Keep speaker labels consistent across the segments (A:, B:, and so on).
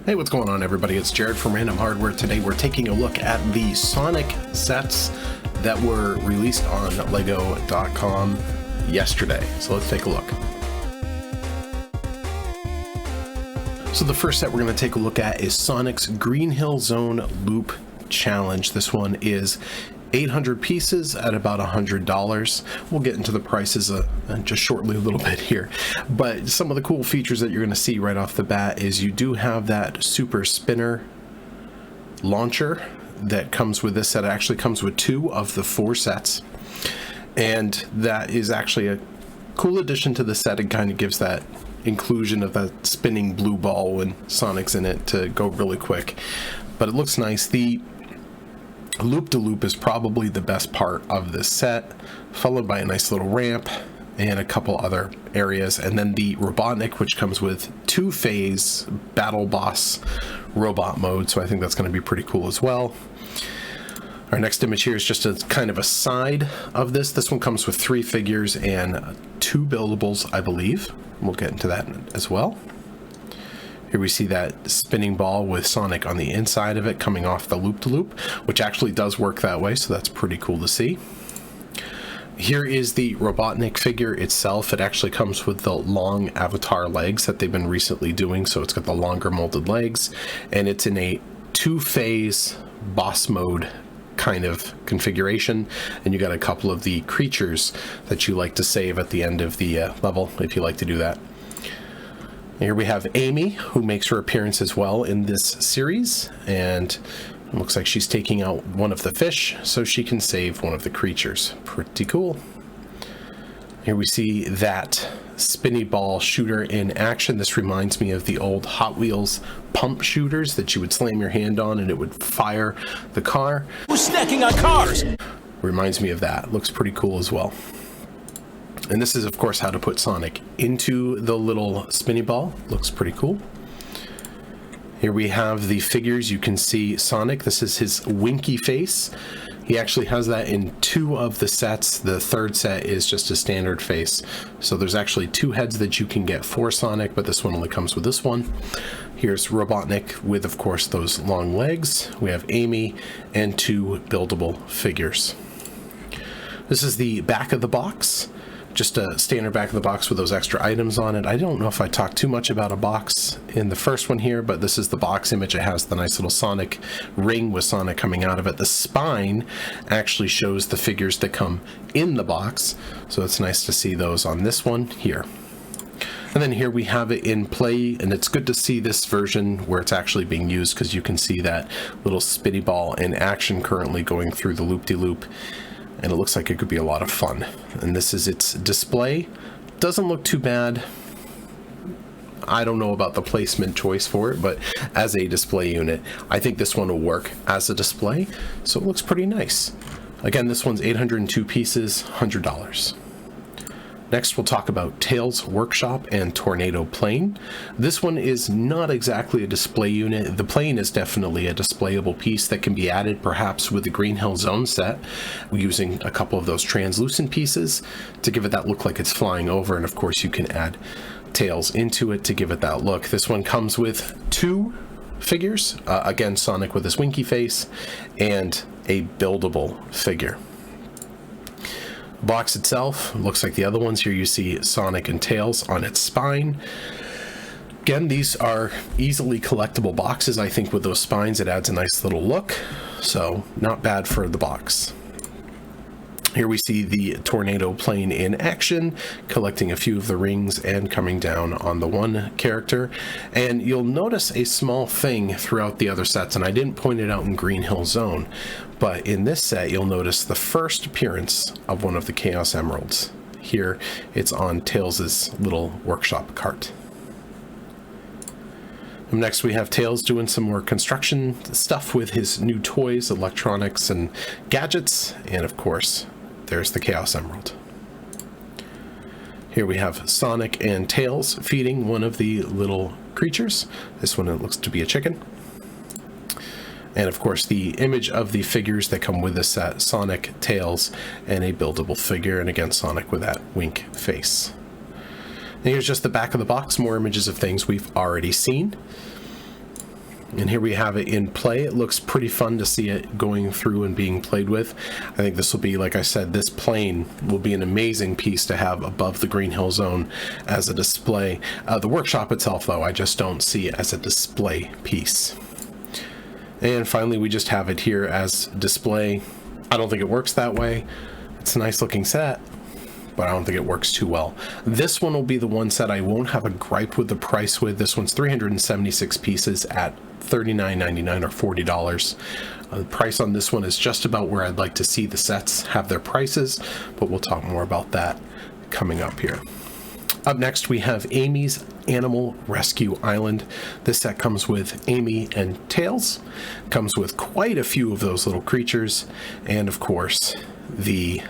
A: Hey, what's going on, everybody? It's Jared from Random Hardware. Today we're taking a look at the Sonic sets that were released on Lego.com yesterday. So let's take a look. So the first set we're going to take a look at is Sonic's Green Hill Zone Loop Challenge. This one is 800 pieces at about $100. We'll get into the prices just shortly a little bit here. But some of the cool features that you're going to see right off the bat is you do have that super spinner launcher that comes with this set. It actually comes with 2 of the 4 sets. And that is actually a cool addition to the set. It kind of gives that inclusion of that spinning blue ball when Sonic's in it to go really quick. But it looks nice. The loop-de-loop is probably the best part of this set, followed by a nice little ramp and a couple other areas, and then the Robotnik, which comes with 2-phase battle boss robot mode, so I think that's going to be pretty cool as well. Our next image here is just a kind of a side of this. This one comes with 3 figures and 2 buildables, I believe. We'll get into that as well. Here we see that spinning ball with Sonic on the inside of it coming off the loop-de-loop, which actually does work that way, so that's pretty cool to see. Here is the Robotnik figure itself. It actually comes with the long avatar legs that they've been recently doing, so it's got the longer molded legs, and it's in a 2-phase boss mode kind of configuration, and you got a couple of the creatures that you like to save at the end of the level if you like to do that. Here we have Amy, who makes her appearance as well in this series, and it looks like she's taking out one of the fish so she can save one of the creatures. Pretty cool. Here we see that spinny ball shooter in action. This reminds me of the old Hot Wheels pump shooters that you would slam your hand on and it would fire the car.
B: Who's snacking on cars?
A: Reminds me of that. Looks pretty cool as well. And this is, of course, how to put Sonic into the little spinny ball. Looks pretty cool. Here we have the figures. You can see Sonic. This is his winky face. He actually has that in 2 of the sets. The 3rd set is just a standard face. So there's actually 2 heads that you can get for Sonic, but this one only comes with this one. Here's Robotnik with, of course, those long legs. We have Amy and 2 buildable figures. This is the back of the box. Just a standard back of the box with those extra items on it. I don't know if I talked too much about a box in the first one here, but this is the box image. It has the nice little Sonic ring with Sonic coming out of it. The spine actually shows the figures that come in the box, so it's nice to see those on this one here. And then here we have it in play, and it's good to see this version where it's actually being used because you can see that little spinny ball in action currently going through the loop-de-loop. And it looks like it could be a lot of fun. And this is its display. Doesn't look too bad. I don't know about the placement choice for it, but as a display unit, I think this one will work as a display. So it looks pretty nice. Again, this one's 802 pieces, $100. Next, we'll talk about Tails Workshop and Tornado Plane. This one is not exactly a display unit. The plane is definitely a displayable piece that can be added perhaps with the Green Hill Zone set, using a couple of those translucent pieces to give it that look like it's flying over. And of course, you can add Tails into it to give it that look. This one comes with 2 figures, again, Sonic with his winky face, and a buildable figure. Box itself looks like the other ones. Here you see Sonic and Tails on its spine. Again, these are easily collectible boxes. I think with those spines it adds a nice little look, so not bad for the box. Here we see the Tornado Plane in action, collecting a few of the rings and coming down on the one character. And you'll notice a small thing throughout the other sets, and I didn't point it out in Green Hill Zone, but in this set you'll notice the first appearance of one of the Chaos Emeralds. Here it's on Tails' little workshop cart. Next we have Tails doing some more construction stuff with his new toys, electronics, and gadgets, and of course there's the Chaos Emerald. Here we have Sonic and Tails feeding one of the little creatures. This one, it looks to be a chicken. And of course the image of the figures that come with this set, Sonic, Tails, and a buildable figure, and again Sonic with that wink face. And here's just the back of the box, more images of things we've already seen. And here we have it in play. It looks pretty fun to see it going through and being played with. I think this will be, like I said, this plane will be an amazing piece to have above the Green Hill Zone as a display. The workshop itself, though, I just don't see it as a display piece. And finally, we just have it here as display. I don't think it works that way. It's a nice looking set, but I don't think it works too well. This one will be the one set I won't have a gripe with the price with. This one's 376 pieces at $39.99 or $40. The price on this one is just about where I'd like to see the sets have their prices, but we'll talk more about that coming up here. Up next, we have Amy's Animal Rescue Island. This set comes with Amy and Tails, comes with quite a few of those little creatures, and of course, the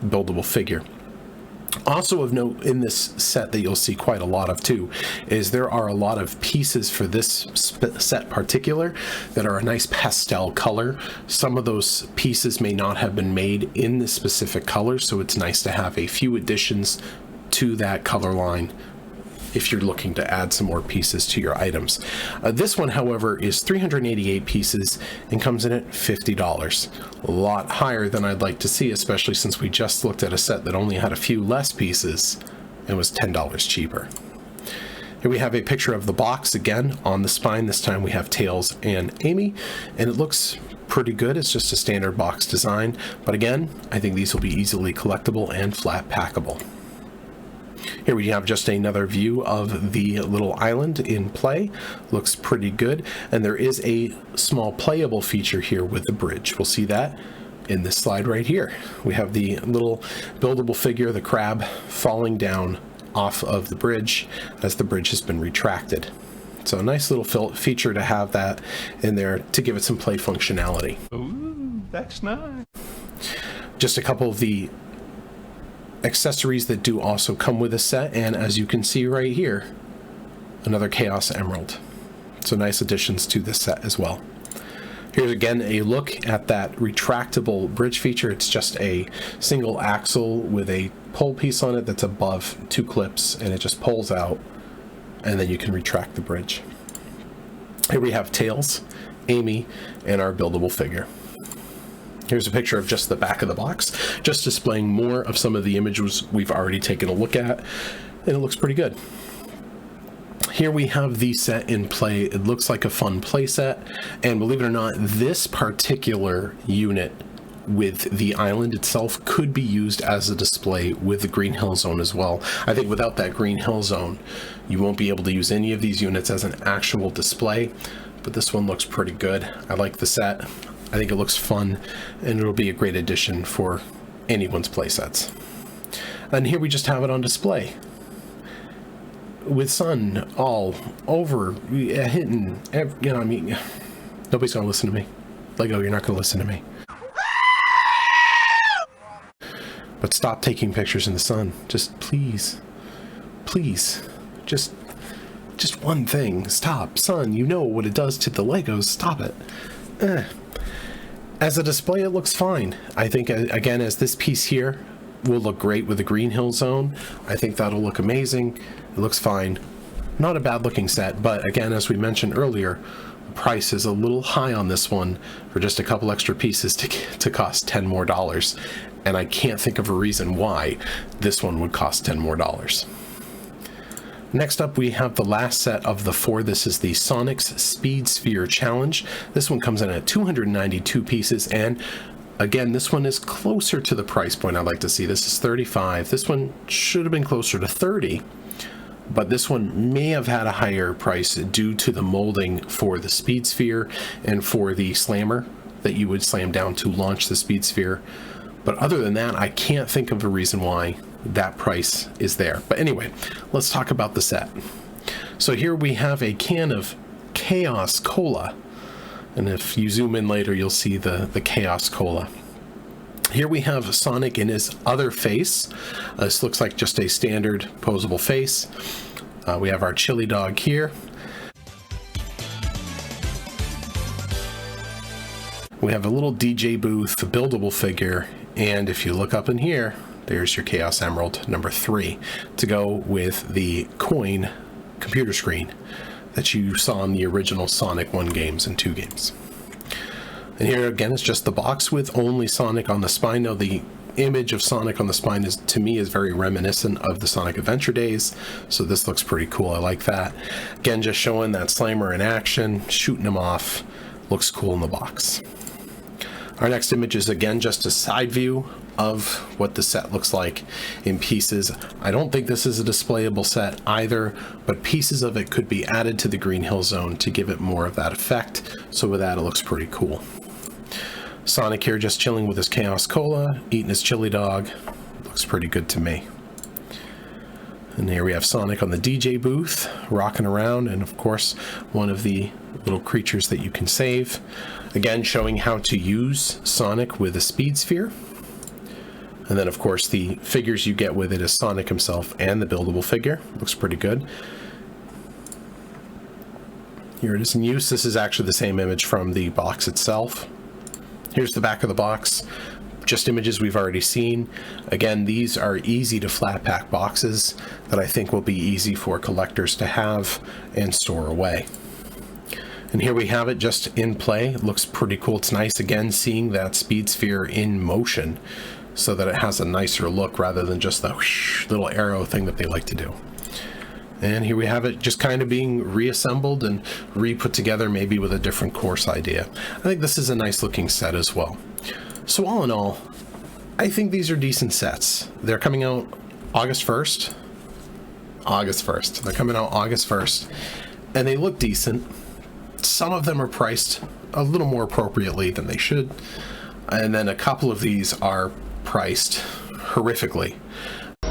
A: buildable figure. Also of note in this set that you'll see quite a lot of too is there are a lot of pieces for this set particular that are a nice pastel color. Some of those pieces may not have been made in this specific color, so it's nice to have a few additions to that color line if you're looking to add some more pieces to your items. This one, however, is 388 pieces and comes in at $50. A lot higher than I'd like to see, especially since we just looked at a set that only had a few less pieces and was $10 cheaper. Here we have a picture of the box again on the spine. This time we have Tails and Amy, and it looks pretty good. It's just a standard box design, but again, I think these will be easily collectible and flat packable. Here we have just another view of the little island in play. Looks pretty good, and there is a small playable feature here with the bridge. We'll see that in this slide right here. We have the little buildable figure, the crab, falling down off of the bridge as the bridge has been retracted. So a nice little feature to have that in there to give it some play functionality.
B: Ooh, that's nice.
A: Just a couple of the accessories that do also come with a set, and as you can see right here, another Chaos Emerald. So nice additions to this set as well. Here's again a look at that retractable bridge feature. It's just a single axle with a pole piece on it that's above two clips, and it just pulls out, and then you can retract the bridge. Here we have Tails, Amy, and our buildable figure. Here's a picture of just the back of the box, just displaying more of some of the images we've already taken a look at, and it looks pretty good. Here we have the set in play. It looks like a fun play set, and believe it or not, this particular unit with the island itself could be used as a display with the Green Hill Zone as well. I think without that Green Hill Zone, you won't be able to use any of these units as an actual display, but this one looks pretty good. I like the set. I think it looks fun, and it'll be a great addition for anyone's play sets. And here we just have it on display with sun all over, hitting, you know, I mean, nobody's gonna listen to me. Lego, you're not gonna listen to me. But stop taking pictures in the sun. Just please, just one thing. Stop, sun. You know what it does to the Legos. Stop it. As a display, it looks fine. I think, again, as this piece here will look great with the Green Hill Zone. I think that'll look amazing. It looks fine. Not a bad looking set, but again, as we mentioned earlier, the price is a little high on this one for just a couple extra pieces to cost $10 more. And I can't think of a reason why this one would cost $10 more. Next up, we have the last set of the four. This is the Sonic's Speed Sphere Challenge. This one comes in at 292 pieces, and again, this one is closer to the price point I'd like to see. This is $35. This one should have been closer to $30, but this one may have had a higher price due to the molding for the Speed Sphere and for the slammer that you would slam down to launch the Speed Sphere. But other than that, I can't think of a reason why that price is there. But anyway, let's talk about the set. So here we have a can of Chaos Cola, and if you zoom in later, you'll see the Chaos Cola. Here we have Sonic in his other face. This looks like just a standard posable face. We have our chili dog here. We have a little DJ booth, a buildable figure, and if you look up in here, there's your Chaos Emerald number 3 to go with the coin computer screen that you saw in the original Sonic 1 games and 2 games. And here again is just the box with only Sonic on the spine. Now the image of Sonic on the spine is, to me, is very reminiscent of the Sonic Adventure days, so this looks pretty cool. I like that. Again, just showing that Slimer in action, shooting him off. Looks cool in the box. Our next image is again just a side view of what the set looks like in pieces. I don't think this is a displayable set either, but pieces of it could be added to the Green Hill Zone to give it more of that effect. So with that, it looks pretty cool. Sonic here just chilling with his Chaos Cola, eating his chili dog. Looks pretty good to me. And here we have Sonic on the DJ booth, rocking around, and of course, one of the little creatures that you can save. Again, showing how to use Sonic with a speed sphere. And then, of course, the figures you get with it is Sonic himself and the buildable figure. Looks pretty good. Here it is in use. This is actually the same image from the box itself. Here's the back of the box. Just images we've already seen. Again, these are easy to flat pack boxes that I think will be easy for collectors to have and store away. And here we have it just in play. It looks pretty cool. It's nice again seeing that speed sphere in motion so that it has a nicer look rather than just the whoosh little arrow thing that they like to do. And here we have it just kind of being reassembled and re-put together, maybe with a different course idea. I think this is a nice looking set as well. So all in all, I think these are decent sets. They're coming out August 1st. They're coming out August 1st. And they look decent. Some of them are priced a little more appropriately than they should. And then a couple of these are priced horrifically.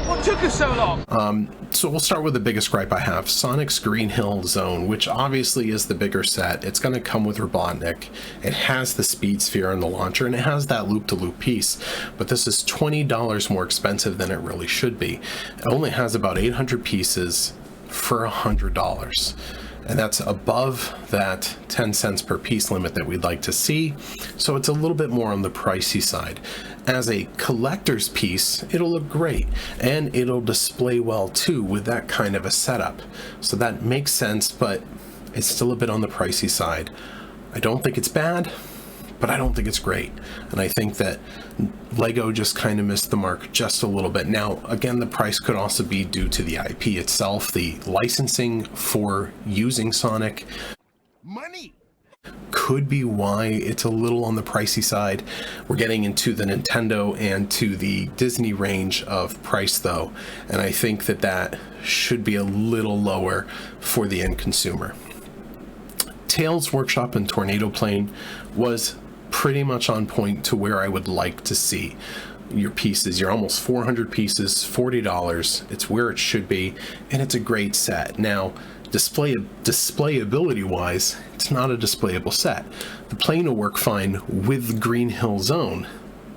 B: What took us so long?
A: So we'll start with the biggest gripe I have. Sonic's Green Hill Zone, which obviously is the bigger set. It's going to come with Robotnik. It has the speed sphere and the launcher, and it has that loop-to-loop piece. But this is $20 more expensive than it really should be. It only has about 800 pieces for $100. And that's above that 10 cents per piece limit that we'd like to see. So it's a little bit more on the pricey side. As a collector's piece, it'll look great, and it'll display well too with that kind of a setup. So that makes sense, but it's still a bit on the pricey side. I don't think it's bad, but I don't think it's great. And I think that Lego just kind of missed the mark just a little bit. Now, again, the price could also be due to the IP itself, the licensing for using Sonic.
B: Money!
A: Could be why it's a little on the pricey side. We're getting into the Nintendo and to the Disney range of price though, and I think that that should be a little lower for the end consumer. Tales Workshop and Tornado Plane was pretty much on point to where I would like to see your pieces. You're almost 400 pieces, $40. It's where it should be, and it's a great set. Now, displayability wise, it's not a displayable set. The plane will work fine with Green Hill Zone,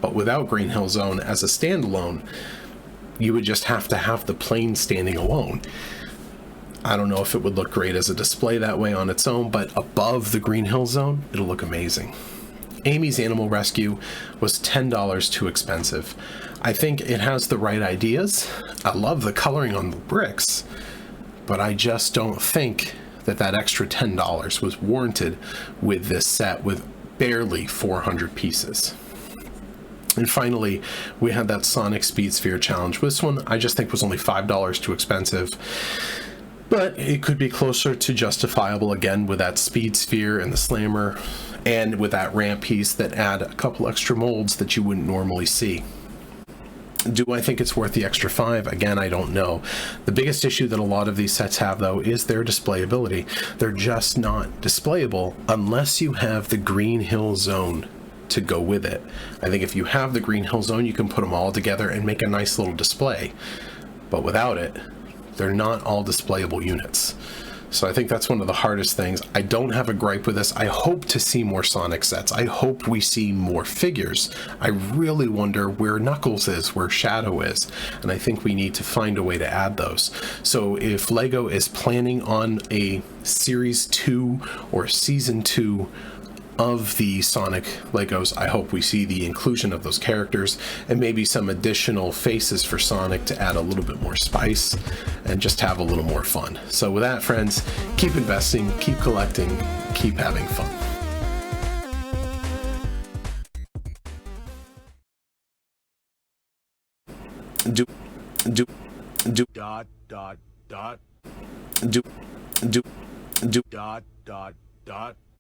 A: but without Green Hill Zone as a standalone, you would just have to have the plane standing alone. I don't know if it would look great as a display that way on its own, but above the Green Hill Zone, it'll look amazing. Amy's Animal Rescue was $10 too expensive. I think it has the right ideas. I love the coloring on the bricks, but I just don't think that that extra $10 was warranted with this set with barely 400 pieces. And finally, we had that Sonic Speed Sphere Challenge. This one I just think was only $5 too expensive, but it could be closer to justifiable again with that Speed Sphere and the Slammer, and with that ramp piece that add a couple extra molds that you wouldn't normally see. Do I think it's worth the extra $5? Again, I don't know. The biggest issue that a lot of these sets have, though, is their displayability. They're just not displayable unless you have the Green Hill Zone to go with it. I think if you have the Green Hill Zone, you can put them all together and make a nice little display. But without it, they're not all displayable units. So I think that's one of the hardest things. I don't have a gripe with this. I hope to see more Sonic sets. I hope we see more figures. I really wonder where Knuckles is, where Shadow is, and I think we need to find a way to add those. So if Lego is planning on a Series 2 or Season 2 of the Sonic Legos, I hope we see the inclusion of those characters and maybe some additional faces for Sonic to add a little bit more spice and just have a little more fun. So with that, friends, keep investing, keep collecting, keep having fun. Do
B: Dot dot dot
A: do
B: dot dot dot